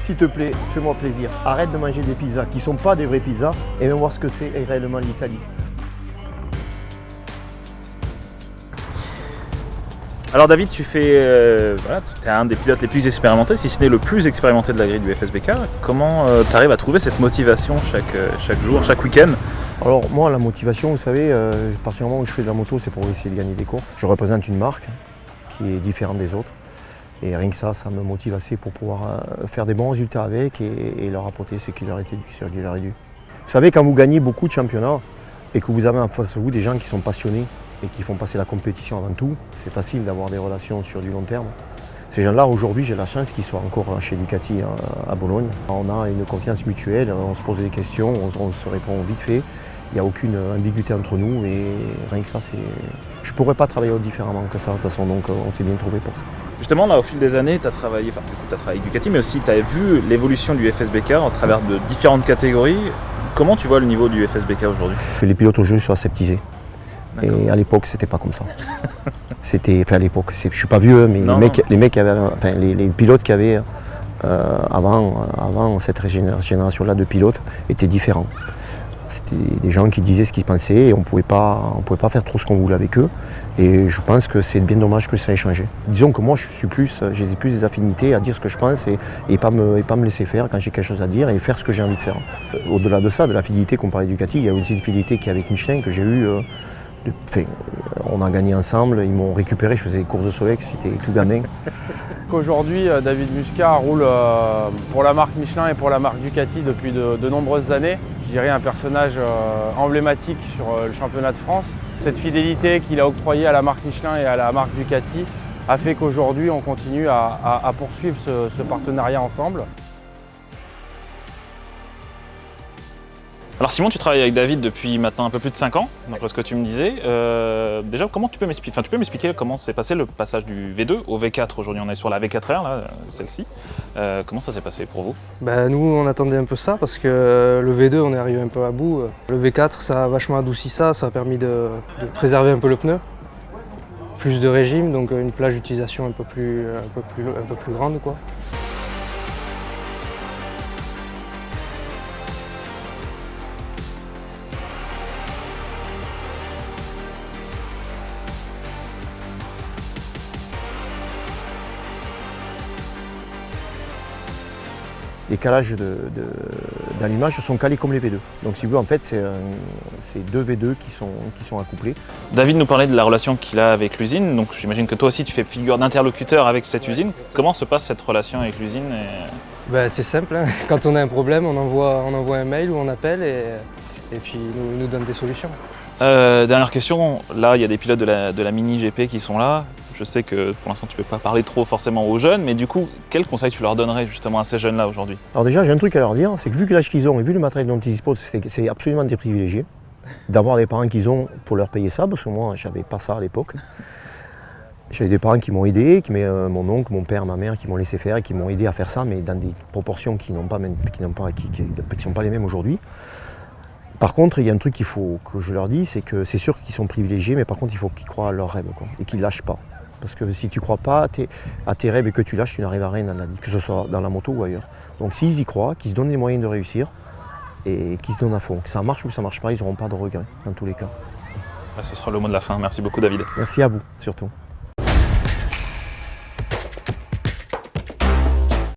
s'il te plaît, fais-moi plaisir. Arrête de manger des pizzas qui ne sont pas des vraies pizzas et viens voir ce que c'est réellement l'Italie. Alors David, tu es un des pilotes les plus expérimentés, si ce n'est le plus expérimenté de la grille du FSBK. Comment tu arrives à trouver cette motivation chaque jour, chaque week-end? Alors moi, la motivation, vous savez, à partir du moment où je fais de la moto, c'est pour essayer de gagner des courses. Je représente une marque qui est différente des autres. Et rien que ça me motive assez pour pouvoir faire des bons résultats avec et leur apporter ce qui leur est dû. Vous savez, quand vous gagnez beaucoup de championnats et que vous avez en face de vous des gens qui sont passionnés et qui font passer la compétition avant tout, c'est facile d'avoir des relations sur du long terme. Ces gens-là, aujourd'hui, j'ai la chance qu'ils soient encore chez Ducati à Bologne. On a une confiance mutuelle, on se pose des questions, on se répond vite fait. Il n'y a aucune ambiguïté entre nous et rien que ça, je ne pourrais pas travailler différemment que ça de toute façon, donc on s'est bien trouvé pour ça. Justement, là, au fil des années, tu as travaillé avec Ducati, mais aussi tu as vu l'évolution du FSBK à travers de différentes catégories. Comment tu vois le niveau du FSBK aujourd'hui? Les pilotes aujourd'hui sont aseptisés. Et à l'époque, c'était pas comme ça. À l'époque, je suis pas vieux, mais les pilotes qu'il y avait avant cette génération-là de pilotes étaient différents. C'était des gens qui disaient ce qu'ils pensaient et on pouvait pas faire trop ce qu'on voulait avec eux. Et je pense que c'est bien dommage que ça ait changé. Disons que moi, j'ai plus des affinités à dire ce que je pense et pas me laisser faire quand j'ai quelque chose à dire et faire ce que j'ai envie de faire. Au-delà de ça, de la fidélité qu'on parlait du Ducati, il y a aussi une fidélité qui est avec Michelin que j'ai eue. On a gagné ensemble, ils m'ont récupéré, je faisais des courses de Solex, j'étais tout gamin. Aujourd'hui, David Muscat roule pour la marque Michelin et pour la marque Ducati depuis de nombreuses années. Je dirais un personnage emblématique sur le championnat de France. Cette fidélité qu'il a octroyée à la marque Michelin et à la marque Ducati a fait qu'aujourd'hui on continue à poursuivre ce partenariat ensemble. Alors Simon, tu travailles avec David depuis maintenant un peu plus de 5 ans, d'après ce que tu me disais. Déjà, comment tu peux m'expliquer comment s'est passé le passage du V2 au V4? Aujourd'hui, on est sur la V4R, là, celle-ci. Comment ça s'est passé pour vous? Nous, on attendait un peu ça parce que le V2, on est arrivé un peu à bout. Le V4, ça a vachement adouci ça a permis de préserver un peu le pneu. Plus de régime, donc une plage d'utilisation un peu plus grande, quoi. Les calages d'allumage sont calés comme les V2. Donc si vous voulez, en fait, c'est deux V2 qui sont accouplés. David nous parlait de la relation qu'il a avec l'usine, donc j'imagine que toi aussi tu fais figure d'interlocuteur avec cette usine. Comment se passe cette relation avec l'usine C'est simple, hein. Quand on a un problème, on envoie un mail ou on appelle et puis ils nous donnent des solutions. Dernière question, là il y a des pilotes de la mini GP qui sont là. Je sais que pour l'instant tu ne peux pas parler trop forcément aux jeunes, mais du coup, quel conseil tu leur donnerais justement à ces jeunes-là aujourd'hui? Alors déjà, j'ai un truc à leur dire, c'est que vu que l'âge qu'ils ont et vu le matériel dont ils disposent, c'est absolument des privilégiés d'avoir des parents qu'ils ont pour leur payer ça, parce que moi, j'avais pas ça à l'époque. J'avais des parents qui m'ont aidé, mon oncle, mon père, ma mère, qui m'ont laissé faire et qui m'ont aidé à faire ça, mais dans des proportions qui ne sont pas les mêmes aujourd'hui. Par contre, il y a un truc qu'il faut que je leur dise, c'est que c'est sûr qu'ils sont privilégiés, mais par contre, il faut qu'ils croient à leurs rêves, quoi, et qu'ils ne lâchent pas. Parce que si tu ne crois pas à tes rêves et que tu lâches, tu n'arrives à rien dans la vie, que ce soit dans la moto ou ailleurs. Donc s'ils y croient, qu'ils se donnent les moyens de réussir et qu'ils se donnent à fond, que ça marche ou que ça ne marche pas, ils n'auront pas de regrets dans tous les cas. Ce sera le mot de la fin. Merci beaucoup David. Merci à vous surtout.